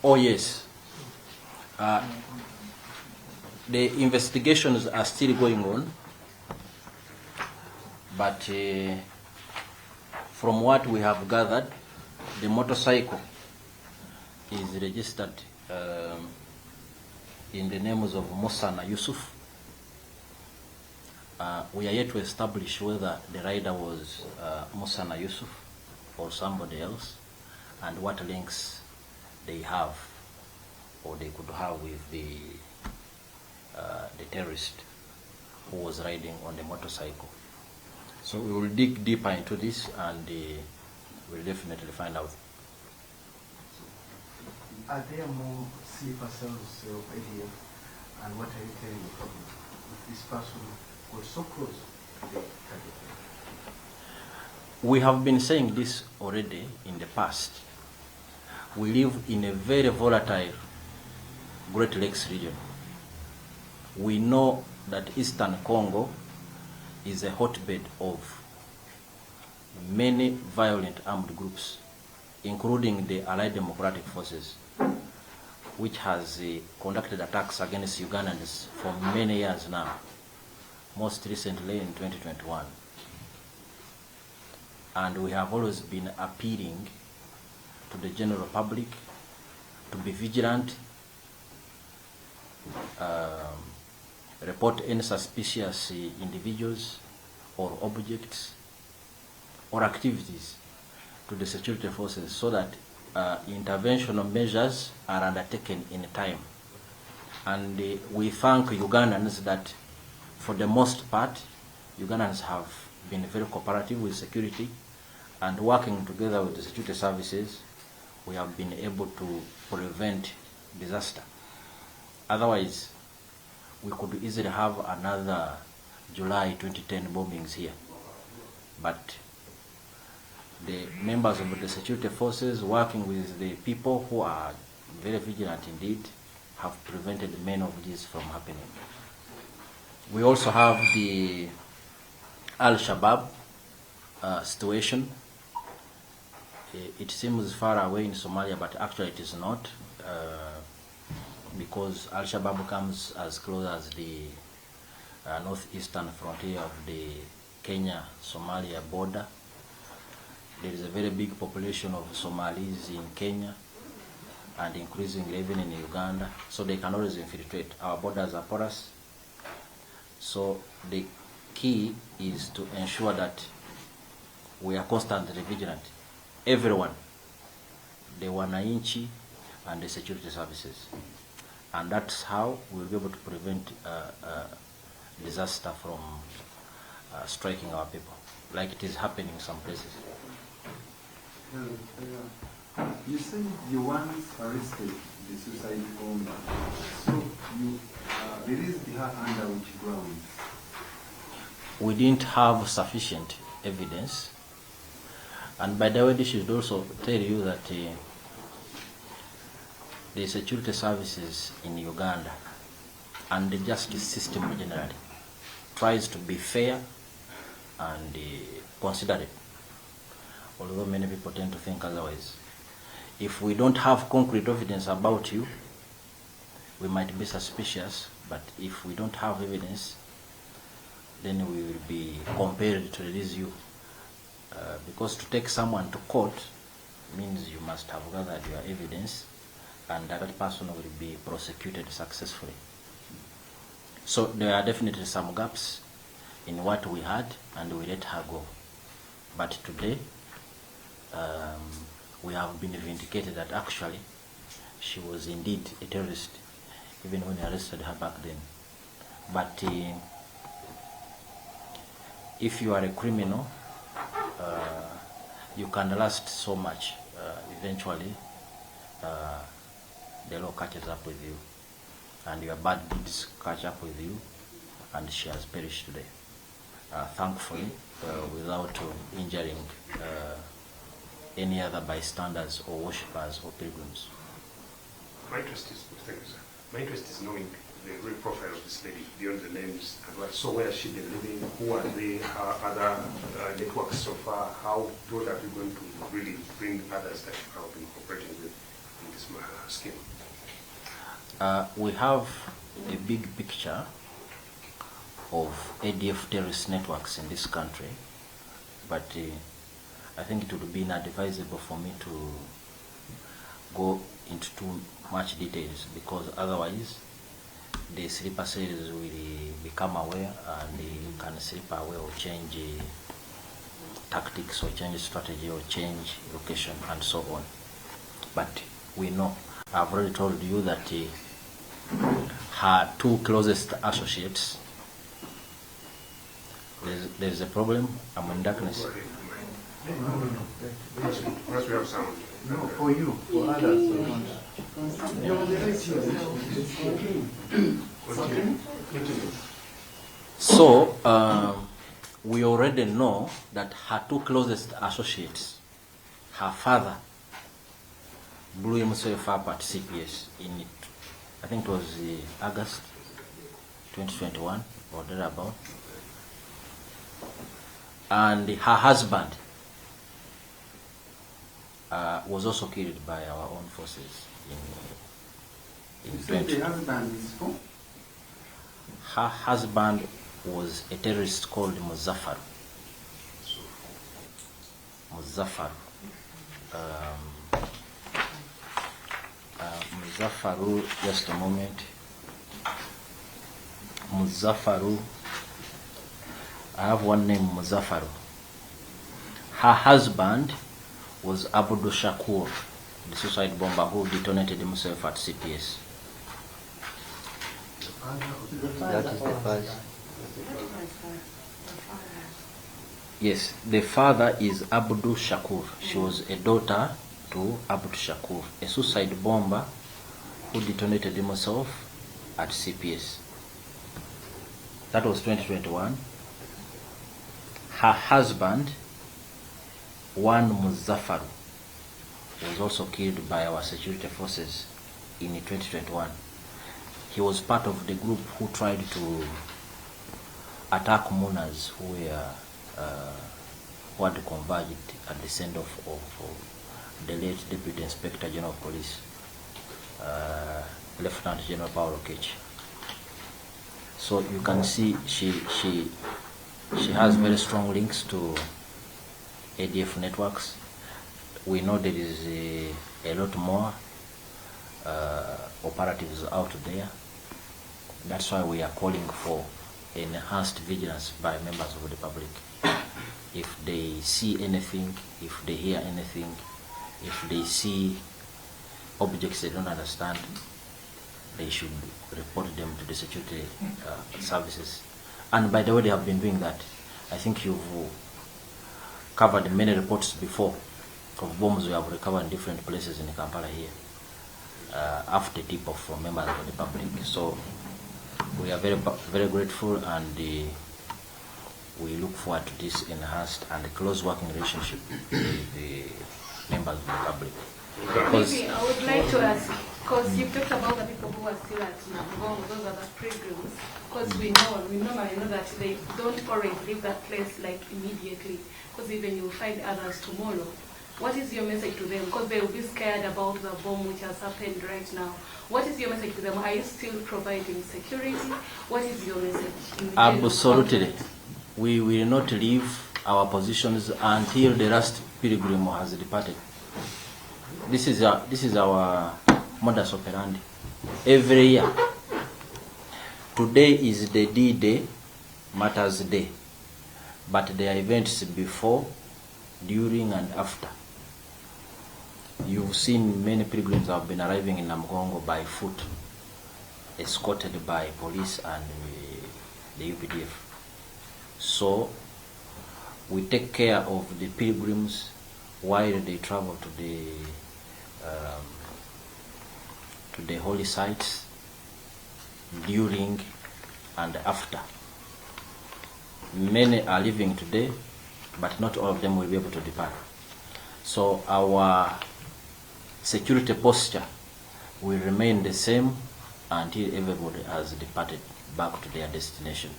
Oh yes. The investigations are still going on, but from what we have gathered, the motorcycle is registered in the names of Musana Yusuf. We are yet to establish whether the rider was Musana Yusuf or somebody else, and what links they have or they could have with the terrorist who was riding on the motorcycle. So we will dig deeper into this, and we'll definitely find out. Are there more safer cells of ADF, and what are you telling the public if this person was so close to the target? We have been saying this already in the past. We live in a very volatile Great Lakes region. We know that Eastern Congo is a hotbed of many violent armed groups, including the Allied Democratic Forces, which has conducted attacks against Ugandans for many years now, most recently in 2021. And we have always been appealing to the general public to be vigilant, report any suspicious individuals or objects or activities to the security forces, so that intervention measures are undertaken in time. And we thank Ugandans that, for the most part, Ugandans have been very cooperative with security, and working together with the security services, we have been able to prevent disaster. Otherwise, we could easily have another July 2010 bombings here. But the members of the security forces, working with the people who are very vigilant indeed, have prevented many of these from happening. We also have the Al-Shabab situation. It seems far away in Somalia, but actually it is not, because Al-Shabaab comes as close as the northeastern frontier of the Kenya-Somalia border. There is a very big population of Somalis in Kenya, and increasingly even in Uganda, so they can always infiltrate. Our borders are porous, so the key is to ensure that we are constantly vigilant. Everyone, the wananchi and the security services. And that's how we'll be able to prevent disaster from striking our people, like it is happening in some places. You say you once arrested the suicide bomber, so you released her under which grounds? We didn't have sufficient evidence. And by the way, this should also tell you that the security services in Uganda and the justice system generally tries to be fair and considerate, although many people tend to think otherwise. If we don't have concrete evidence about you, we might be suspicious, but if we don't have evidence, then we will be compelled to release you. Because to take someone to court means you must have gathered your evidence, and that person will be prosecuted successfully. So there are definitely some gaps in what we had, and we let her go. But today, we have been vindicated that actually she was indeed a terrorist, even when we arrested her back then. But if you are a criminal, you can last so much. Eventually, the law catches up with you, and your bad deeds catch up with you, and she has perished today. Thankfully, without injuring any other bystanders or worshippers or pilgrims. My interest is, thank you, sir. My interest is knowing the real profile of this lady beyond the names and what. So where has she been living? Who are they? Her other networks so far? How are we going to really bring others that have been cooperating with in this scheme? We have a big picture of ADF terrorist networks in this country, but I think it would be inadvisable for me to go into too much details, because otherwise the sleeper cells will become aware and they can sleep away or change tactics or change strategy or change location and so on. But we know, I've already told you that her two closest associates, there's a problem. I'm in darkness. Unless we have sound. No, for you, for others. So we already know that her two closest associates, her father blew himself up at CPS in, I think it was August 2021 or thereabout, and her husband was also killed by our own forces in You said the husband is who? Her husband was a terrorist called Muzaffar. Muzaffaru, just a moment. Muzaffaru, I have one name, Muzaffaru. Her husband was Abdul Shakur, the suicide bomber who detonated himself at CPS. That is the father. Yes, the father is Abdul Shakur. She was a daughter to Abdul Shakur, a suicide bomber who detonated himself at CPS. That was 2021. Her husband, One Muzaffar, was also killed by our security forces in 2021. He was part of the group who tried to attack Munas who had converged at the send-off of the late Deputy Inspector General of Police, Lieutenant General Paolo Kechi. So you can see she has very strong links to ADF networks. We know there is a lot more operatives out there. That's why we are calling for enhanced vigilance by members of the public. If they see anything, if they hear anything, if they see objects they don't understand, they should report them to the security services. And by the way, they have been doing that. I think you've covered many reports before of bombs we have recovered in different places in Kampala here after tip-off from members of the public. So we are very grateful, and we look forward to this enhanced and close working relationship with the members of the public. Maybe I would like to ask, because you've talked about the people who are still at Namgongo, those are the pilgrims, because we normally know that they don't always leave that place like immediately, because even you'll find others tomorrow. What is your message to them? Because they will be scared about the bomb which has happened right now. What is your message to them? Are you still providing security? What is your message? Absolutely. We will not leave our positions until the last pilgrim has departed. This is our modus operandi. Every year. Today is the D-Day, Matters Day. But there are events before, during, and after. You've seen many pilgrims have been arriving in Namgongo by foot, escorted by police and the UPDF. So we take care of the pilgrims while they travel to the holy sites, during and after. Many are leaving today, but not all of them will be able to depart. So our security posture will remain the same until everybody has departed back to their destination.